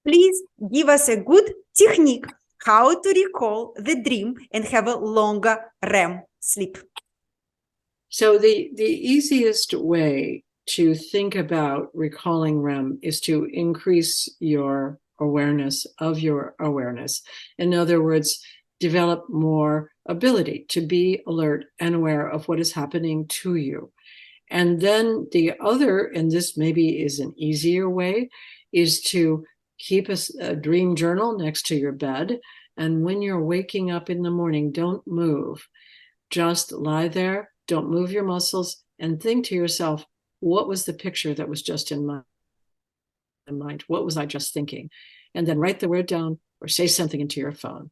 Please give us a good technique how to recall the dream and have a longer REM sleep. So the easiest way to think about recalling REM is to increase your awareness of your awareness. In other words, develop more ability to be alert and aware of what is happening to you. And then the other, and this maybe is an easier way, is to keep a dream journal next to your bed. And when you're waking up in the morning, don't move. Just lie there, don't move your muscles, and think to yourself, what was the picture that was just in my mind? What was I just thinking? And then write the word down or say something into your phone.